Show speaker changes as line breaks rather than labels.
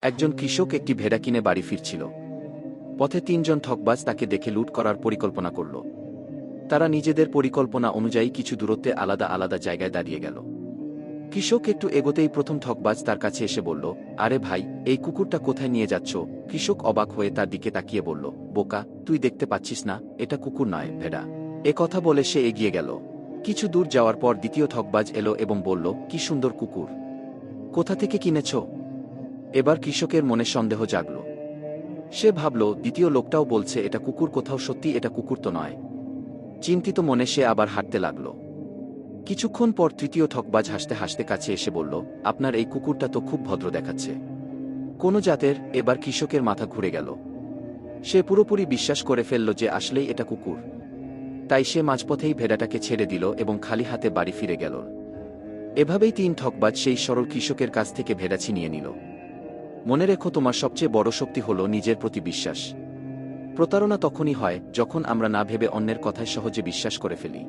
একজন কৃষক একটি ভেড়া কিনে বাড়ি ফিরছিল। পথে তিনজন ঠকবাজ তাকে দেখে লুট করার পরিকল্পনা করল। তারা নিজেদের পরিকল্পনা অনুযায়ী কিছু দূরত্বে আলাদা আলাদা জায়গায় দাঁড়িয়ে গেল। কৃষক একটু এগোতেই প্রথম ঠকবাজ তার কাছে এসে বলল, আরে ভাই, এই কুকুরটা কোথায় নিয়ে যাচ্ছ? কৃষক অবাক হয়ে তার দিকে তাকিয়ে বলল, বোকা, তুই দেখতে পাচ্ছিস না এটা কুকুর নয়, ভেড়া। এ কথা বলে সে এগিয়ে গেল। কিছু দূর যাওয়ার পর দ্বিতীয় ঠকবাজ এলো এবং বলল, কি সুন্দর কুকুর, কোথা থেকে কিনেছ? এবার কৃষকের মনে সন্দেহ জাগল। সে ভাবল, দ্বিতীয় লোকটাও বলছে এটা কুকুর, কোথাও সত্যি এটা কুকুর তো নয়। চিন্তিত মনে সে আবার হাঁটতে লাগল। কিছুক্ষণ পর তৃতীয় ঠকবাজ হাসতে হাসতে কাছে এসে বলল, আপনার এই কুকুরটা তো খুব ভদ্র দেখাচ্ছে, কোন জাতের? এবার কৃষকের মাথা ঘুরে গেল। সে পুরোপুরি বিশ্বাস করে ফেলল যে আসলেই এটা কুকুর। তাই সে মাঝপথেই ভেড়াটাকে ছেড়ে দিল এবং খালি হাতে বাড়ি ফিরে গেল। এভাবেই তিন ঠকবাজ সেই সরল কৃষকের কাছ থেকে ভেড়া ছিনিয়ে নিল। মনে রেখো, তোমার সবচেয়ে বড় শক্তি হল নিজের প্রতি বিশ্বাস। প্রতারণা তখনই হয় যখন আমরা না ভেবে অন্যের কথায় সহজে বিশ্বাস করে ফেলি।